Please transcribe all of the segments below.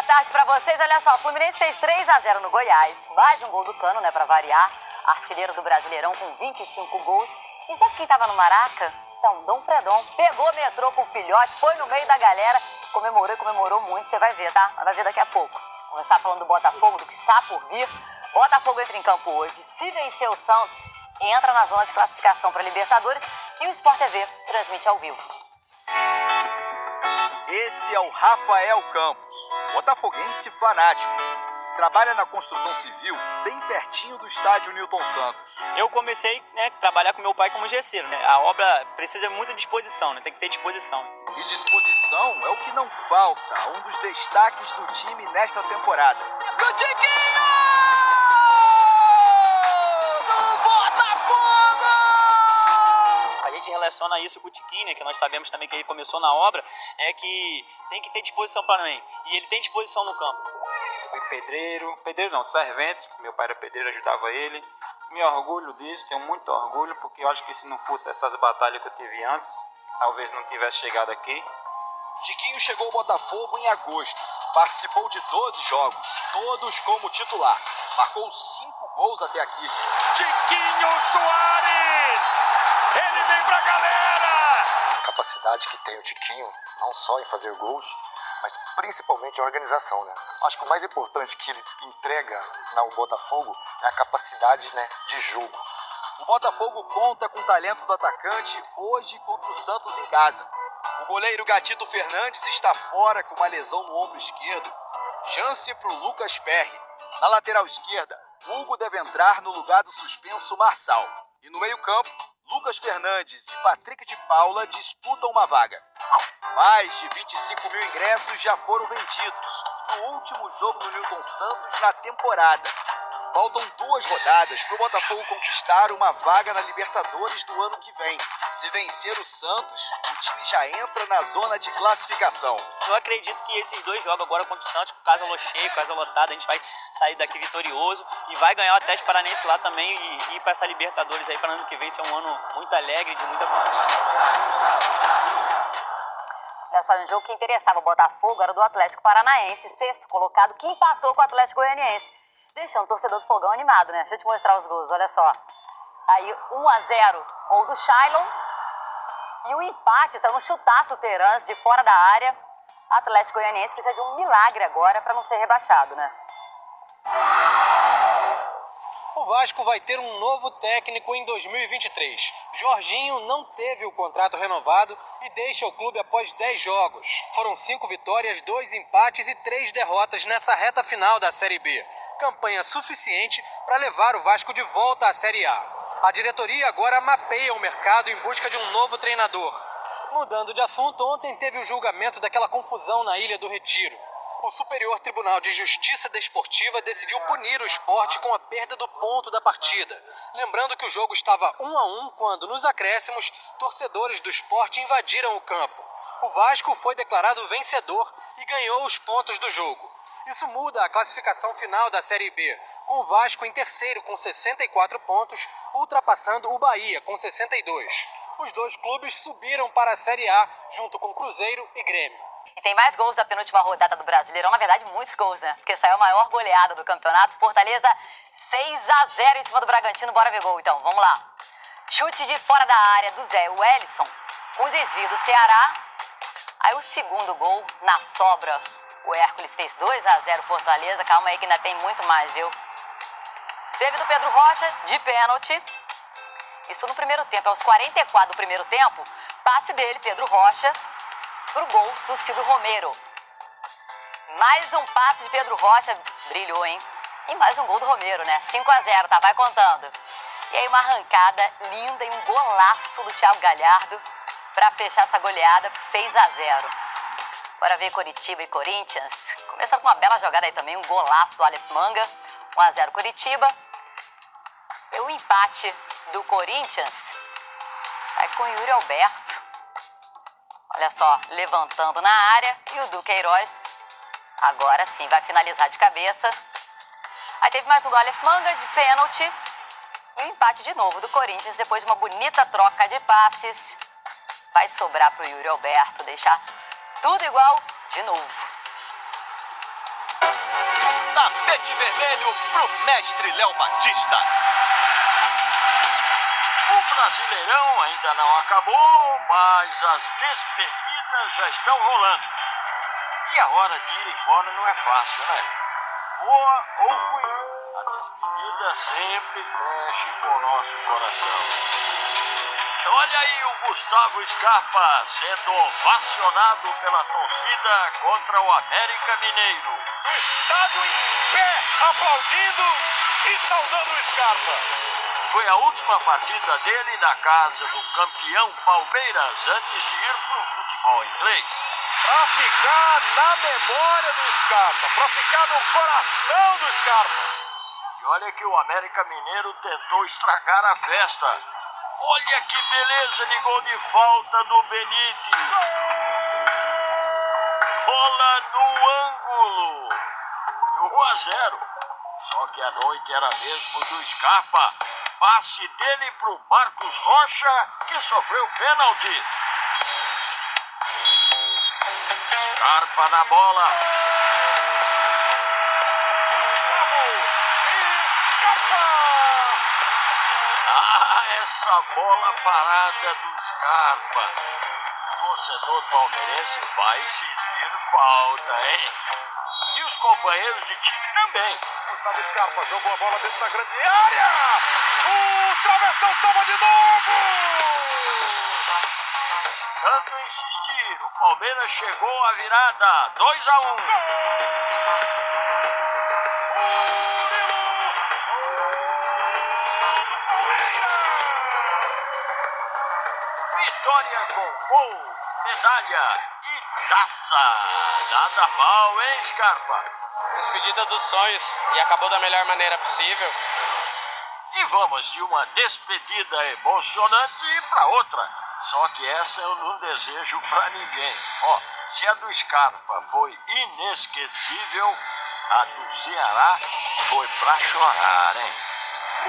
boa tarde pra vocês. Olha só, o Fluminense fez 3-0 no Goiás. Mais um gol do Cano, né, pra variar. Artilheiro do Brasileirão com 25 gols. E sabe quem tava no Maraca? Então, Dom Fredon. Pegou, metrô com o filhote, foi no meio da galera. Comemorou muito. Você vai ver, tá? Vai ver daqui a pouco. Vamos estar falando do Botafogo, do que está por vir. Botafogo entra em campo hoje. Se vencer o Santos, entra na zona de classificação para Libertadores. E o Sport TV transmite ao vivo. Esse é o Rafael Campos, botafoguense fanático. Trabalha na construção civil, bem pertinho do estádio Newton Santos. Eu comecei a trabalhar com meu pai como gesseiro. A obra precisa de muita disposição, tem que ter disposição. E disposição é o que não falta, um dos destaques do time nesta temporada. Do Tiquinho! Do Botafogo! A gente relaciona isso com o Tiquinho, que nós sabemos também que ele começou na obra, que tem que ter disposição para mim. E ele tem disposição no campo. Fui pedreiro não, servente, meu pai era pedreiro, ajudava ele. Me orgulho disso, tenho muito orgulho, porque eu acho que se não fosse essas batalhas que eu tive antes, talvez não tivesse chegado aqui. Tiquinho chegou ao Botafogo em agosto, participou de 12 jogos, todos como titular. Marcou 5 gols até aqui. Tiquinho Soares! Ele vem pra galera! A capacidade que tem o Tiquinho, não só em fazer gols, mas principalmente a organização, né? Acho que o mais importante que ele entrega ao Botafogo é a capacidade, de jogo. O Botafogo conta com o talento do atacante hoje contra o Santos em casa. O goleiro Gatito Fernandes está fora com uma lesão no ombro esquerdo. Chance para o Lucas Perry. Na lateral esquerda, Hugo deve entrar no lugar do suspenso Marçal. E no meio-campo, Lucas Fernandes e Patrick de Paula disputam uma vaga. Mais de 25 mil ingressos já foram vendidos no último jogo no Newton Santos na temporada. Faltam 2 rodadas para o Botafogo conquistar uma vaga na Libertadores do ano que vem. Se vencer o Santos, o time já entra na zona de classificação. Eu acredito que esses 2 jogos agora contra o Santos, com casa cheia, casa lotada, a gente vai sair daqui vitorioso e vai ganhar o Atlético Paranaense lá também e ir para essa Libertadores aí para ano que vem ser um ano muito alegre, de muita conquista. Olha só, um jogo que interessava o Botafogo era do Atlético Paranaense, 6º colocado, que empatou com o Atlético Goianiense. Deixando o torcedor do Fogão animado, né? Deixa eu te mostrar os gols, olha só. Aí, 1-0, gol do Shailon. E o empate, saiu um chutaço Terans de fora da área. O Atlético Goianiense precisa de um milagre agora para não ser rebaixado, né? O Vasco vai ter um novo técnico em 2023. Jorginho não teve o contrato renovado e deixa o clube após 10 jogos. Foram 5 vitórias, 2 empates e 3 derrotas nessa reta final da Série B. Campanha suficiente para levar o Vasco de volta à Série A. A diretoria agora mapeia o mercado em busca de um novo treinador. Mudando de assunto, ontem teve o julgamento daquela confusão na Ilha do Retiro. O Superior Tribunal de Justiça Desportiva decidiu punir o Sport com a perda do ponto da partida. Lembrando que o jogo estava 1-1 quando, nos acréscimos, torcedores do Sport invadiram o campo. O Vasco foi declarado vencedor e ganhou os pontos do jogo. Isso muda a classificação final da Série B, com o Vasco em terceiro com 64 pontos, ultrapassando o Bahia com 62. Os 2 clubes subiram para a Série A, junto com Cruzeiro e Grêmio. E tem mais gols da penúltima rodada do Brasileirão, na verdade muitos gols, né? Porque saiu a maior goleada do campeonato, Fortaleza 6-0 em cima do Bragantino, bora ver gol então, vamos lá. Chute de fora da área do Zé Wellison, um desvio do Ceará, aí o segundo gol na sobra, o Hércules fez 2-0 Fortaleza, calma aí que ainda tem muito mais, viu? Teve do Pedro Rocha, de pênalti, isso no primeiro tempo, aos 44 do primeiro tempo, passe dele, Pedro Rocha, pro gol do Silvio Romero. Mais um passe de Pedro Rocha, brilhou, hein? E mais um gol do Romero, né? 5-0, tá? Vai contando. E aí uma arrancada linda e um golaço do Thiago Galhardo para fechar essa goleada por 6-0. Bora ver Coritiba e Corinthians. Começando com uma bela jogada aí também, um golaço do Aleph Manga. 1-0 Coritiba. E o empate do Corinthians sai com o Yuri Alberto. Olha só, levantando na área e o Duqueiroz agora sim vai finalizar de cabeça. Aí teve mais um do Aleph Manga de pênalti e o empate de novo do Corinthians depois de uma bonita troca de passes. Vai sobrar para o Yuri Alberto deixar tudo igual de novo. Tapete vermelho pro mestre Léo Batista. O Brasileirão ainda não acabou, mas as despedidas já estão rolando. E a hora de ir embora não é fácil, né? Boa ou ruim, a despedida sempre mexe com o nosso coração. Olha aí o Gustavo Scarpa sendo ovacionado pela torcida contra o América Mineiro. O estádio em pé, aplaudindo e saudando o Scarpa. Foi a última partida dele na casa do campeão Palmeiras antes de ir pro futebol inglês. Pra ficar na memória do Scarpa, pra ficar no coração do Scarpa. E olha que o América Mineiro tentou estragar a festa. Olha que beleza de gol de falta do Benítez. Bola no ângulo. 1-0. Só que a noite era mesmo do Scarpa. Passe dele pro Marcos Rocha, que sofreu pênalti. Scarpa na bola. Ah, essa bola parada do Scarpa. O torcedor palmeirense vai sentir falta, hein? E os companheiros de time também. Gustavo Scarpa jogou a bola dentro da grande área. O travessão salva de novo. Tanto insistir, o Palmeiras chegou à virada, 2-1. Vitória com gol, medalha e taça. Nada mal, hein, Scarpa? Despedida dos sonhos e acabou da melhor maneira possível. E vamos de uma despedida emocionante para outra. Só que essa eu não desejo para ninguém. Ó, se a do Scarpa foi inesquecível, a do Ceará foi para chorar, hein?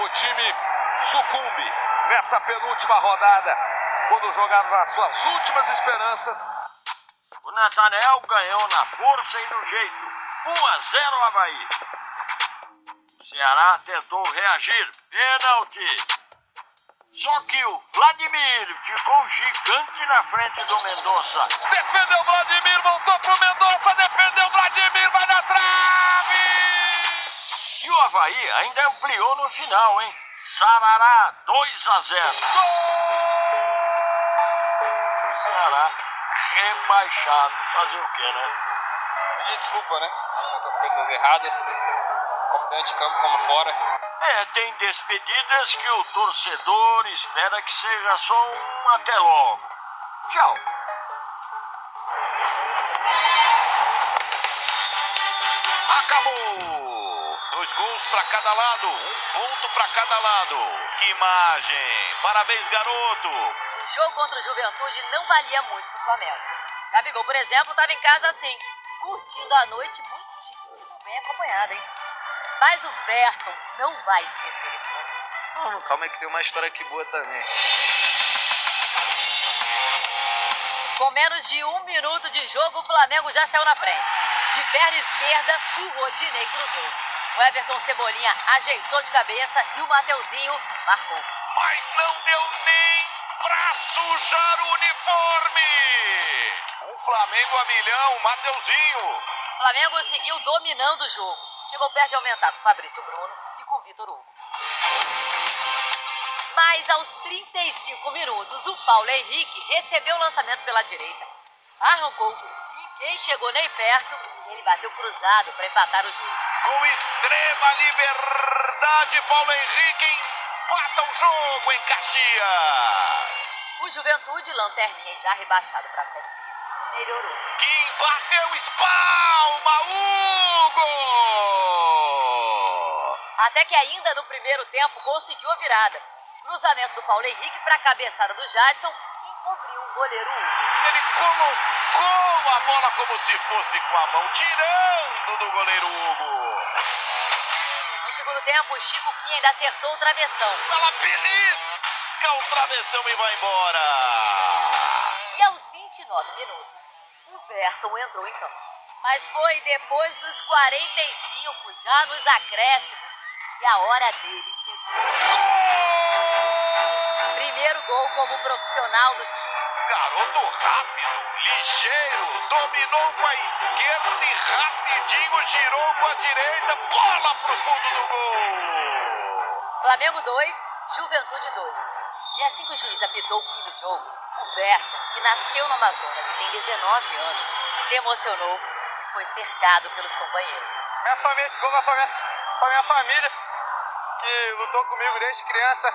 O time sucumbe nessa penúltima rodada, quando jogaram nas suas últimas esperanças. O Nathanael ganhou na força e no jeito. 1-0 Avaí. O Ceará tentou reagir. Pênalti. Só que o Vladimir ficou gigante na frente do Mendonça. Defendeu o Vladimir, voltou pro Mendonça, defendeu o Vladimir, vai na trave! E o Avaí ainda ampliou no final, hein? Sarará, 2-0. Ceará rebaixado. Fazer o quê, né? Pedir desculpa, né? Muitas coisas erradas, como dentro de campo, como fora. Tem despedidas que o torcedor espera que seja só um até logo. Tchau. Acabou! 2 gols para cada lado, 1 ponto para cada lado. Que imagem! Parabéns, garoto! O jogo contra o Juventude não valia muito pro Flamengo. Gabigol, por exemplo, estava em casa assim, curtindo a noite muitíssimo bem acompanhada, hein? Mas o Verton não vai esquecer esse momento. Não, calma aí que tem uma história aqui boa também. Com menos de 1 minuto de jogo, o Flamengo já saiu na frente. De perna esquerda, o Rodinei cruzou. O Everton Cebolinha ajeitou de cabeça e o Mateuzinho marcou. Mas não deu nem pra sujar o uniforme! O Flamengo a milhão, Mateuzinho! O Flamengo seguiu dominando o jogo. Chegou perto de aumentar com Fabrício Bruno e com Vitor Hugo. Mas aos 35 minutos, o Paulo Henrique recebeu o lançamento pela direita. Arrancou, ninguém chegou nem perto e ele bateu cruzado para empatar o jogo. Com extrema liberdade, Paulo Henrique empata o jogo em Caxias. O Juventude, lanterninha e já rebaixado para a Série B, melhorou. Quem bateu espalma, Hugo! Até que ainda no primeiro tempo conseguiu a virada. Cruzamento do Paulo Henrique para a cabeçada do Jadson, que encobriu o goleiro Hugo. Ele colocou a bola como se fosse com a mão, tirando do goleiro Hugo. No segundo tempo, o Chico Quinha ainda acertou o travessão. Ela belisca o travessão e vai embora. E aos 29 minutos, o Verton entrou em campo. Mas foi depois dos 45, já nos acréscimos, que a hora dele chegou. Primeiro gol como profissional do time. Garoto rápido, ligeiro, dominou com a esquerda e rapidinho girou com a direita, bola pro fundo do gol. Flamengo 2, Juventude 2. E assim que o juiz apitou o fim do jogo, o Berta, que nasceu no Amazonas e tem 19 anos, se emocionou e foi cercado pelos companheiros. Minha família, esse gol vai pra minha família, que lutou comigo desde criança,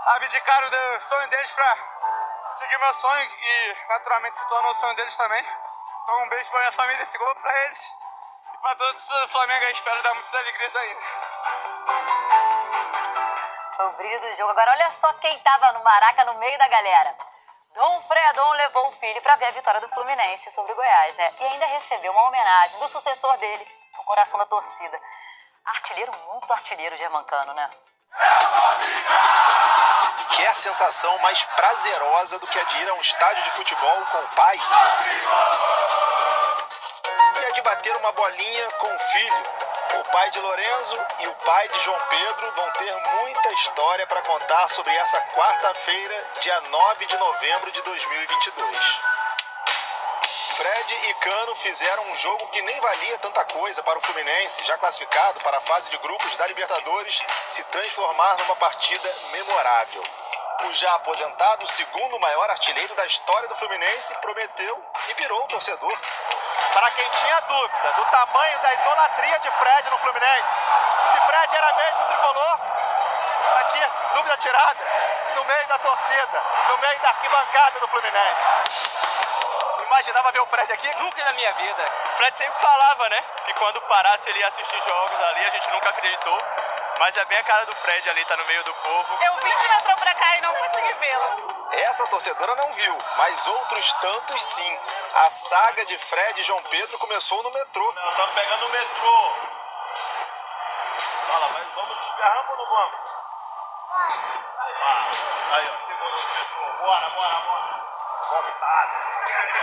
abdicaram do sonho deles pra seguir meu sonho e naturalmente se tornou o sonho deles também. Então um beijo pra minha família, esse gol pra eles e pra todos do Flamengo aí, espero dar muitas alegrias ainda. Foi o brilho do jogo. Agora olha só quem tava no Maraca no meio da galera. Dom Fredon levou o filho pra ver a vitória do Fluminense sobre o Goiás, né? E ainda recebeu uma homenagem do sucessor dele, no coração da torcida. Artilheiro, muito artilheiro germancano, né? Que é a sensação mais prazerosa do que a de ir a um estádio de futebol com o pai? E a de bater uma bolinha com o filho. O pai de Lorenzo e o pai de João Pedro vão ter muita história para contar sobre essa quarta-feira, dia 9 de novembro de 2022. Fred e Cano fizeram um jogo que nem valia tanta coisa para o Fluminense, já classificado para a fase de grupos da Libertadores, se transformar numa partida memorável. O já aposentado segundo maior artilheiro da história do Fluminense prometeu e virou o torcedor. Para quem tinha dúvida do tamanho da idolatria de Fred no Fluminense, se Fred era mesmo tricolor, aqui, dúvida tirada, no meio da torcida, no meio da arquibancada do Fluminense. Imaginava ver o Fred aqui? Nunca na minha vida. O Fred sempre falava, né, que quando parasse ele ia assistir jogos ali, a gente nunca acreditou. Mas é bem a cara do Fred ali, tá no meio do povo. Eu vim de metrô pra cá e não consegui vê-lo. Essa torcedora não viu, mas outros tantos sim. A saga de Fred e João Pedro começou no metrô. Não, estamos pegando o metrô. Fala, mas vamos se agarramos ou não vamos? Aí, ó, chegou no metrô. Bora. Vontade.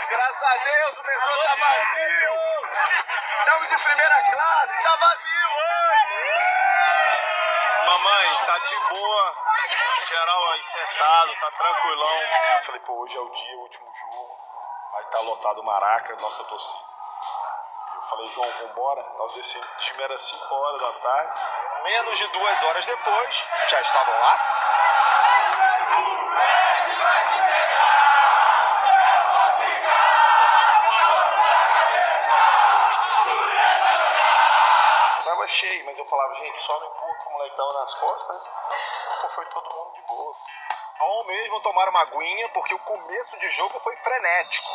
Graças a Deus o metrô tá vazio. Estamos de primeira classe, tá vazio hoje. Mamãe, tá de boa, geral aí sentado, tá tranquilão. Falei, pô, hoje é o dia, o último jogo, vai estar lotado o Maraca, nossa torcida. Eu falei, João, vambora. Nós descemos, o time era 5 horas da tarde. Menos de 2 horas depois, já estavam lá. Tava cheio, mas eu falava, gente, só não empurra que o moleque tava nas costas, né? Então foi todo mundo de boa. Bom mesmo tomar uma aguinha, porque o começo de jogo foi frenético.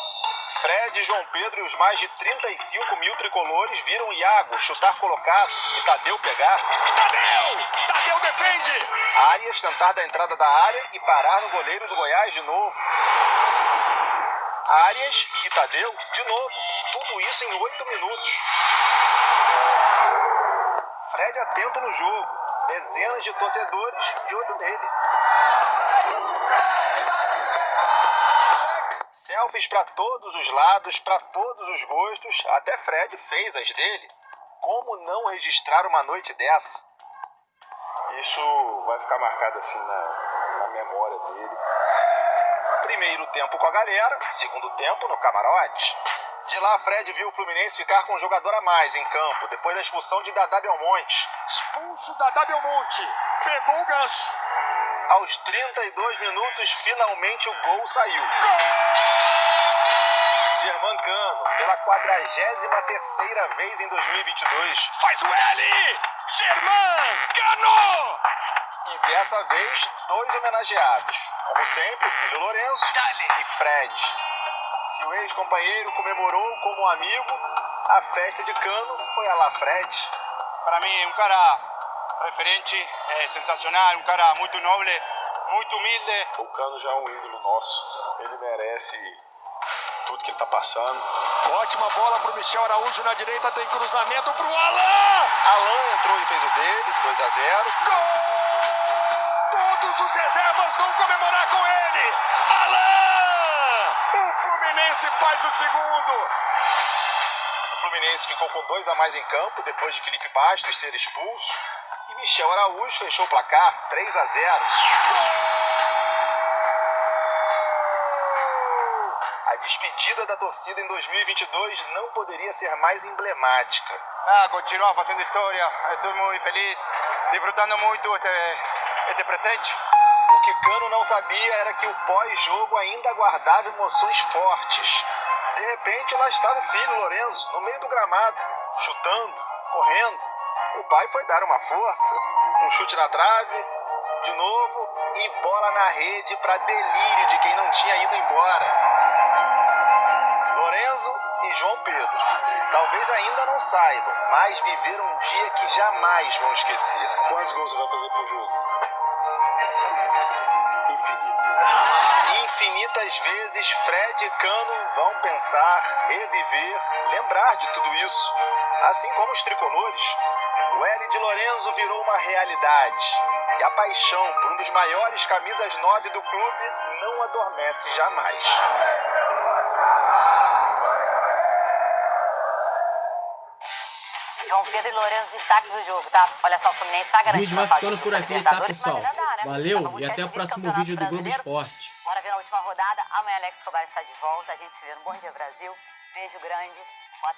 Fred, João Pedro e os mais de 35 mil tricolores viram Iago chutar colocado e Tadeu pegar. Tadeu defende! Arias tentar da entrada da área e parar no goleiro do Goiás de novo. Arias e Tadeu de novo. Tudo isso em 8 minutos. Fred atento no jogo. Dezenas de torcedores de olho nele. Selfies para todos os lados, para todos os gostos. Até Fred fez as dele. Como não registrar uma noite dessa? Isso vai ficar marcado assim na memória dele. Primeiro tempo com a galera, segundo tempo no camarote. De lá, Fred viu o Fluminense ficar com um jogador a mais em campo, depois da expulsão de Dadá Belmonte. Expulso Dadá Belmonte. Pegou o gancho. Aos 32 minutos, finalmente o gol saiu. Germancano, pela 43ª vez em 2022. Faz o L! Germancano! E dessa vez, 2 homenageados. Como sempre, o filho Lorenzo e Fred. Se o ex-companheiro comemorou como um amigo, a festa de Cano foi a la Fred. Para mim, um cara referente, sensacional, um cara muito nobre, muito humilde. O Cano já é um ídolo nosso, ele merece tudo que ele tá passando. Ótima bola pro Michel Araújo na direita, tem cruzamento pro Alain! Alain entrou e fez o dele, 2-0. Gol! Todos os reservas vão comemorar com ele! Alain! O Fluminense faz o segundo! o Fluminense ficou com 2 a mais em campo depois de Felipe Bastos ser expulso. E Michel Araújo fechou o placar 3 a 0. A despedida da torcida em 2022 não poderia ser mais emblemática. Continuar fazendo história, estou muito feliz, desfrutando muito este presente. O que Cano não sabia era que o pós-jogo ainda aguardava emoções fortes. De repente, lá estava o filho, Lorenzo, no meio do gramado, chutando, correndo. O pai foi dar uma força, um chute na trave, de novo, e bola na rede para delírio de quem não tinha ido embora. Lorenzo e João Pedro. Talvez ainda não saibam, mas viveram um dia que jamais vão esquecer. Quantos gols você vai fazer por jogo? Infinito. Infinitas vezes Fred e Cano vão pensar, reviver, lembrar de tudo isso. Assim como os tricolores, o L de Lorenzo virou uma realidade. E a paixão por um dos maiores camisas 9 do clube não adormece jamais. João Pedro e Lorenzo, destaques do jogo, tá? Olha só, o Fluminense tá O garantido. vídeo vai ficando por aqui, tá, pessoal? Valeu Vamos e até o próximo vídeo do Globo Esporte. Bora ver na última rodada. Amanhã Alex Escobar está de volta. A gente se vê no Bom Dia Brasil. Beijo grande.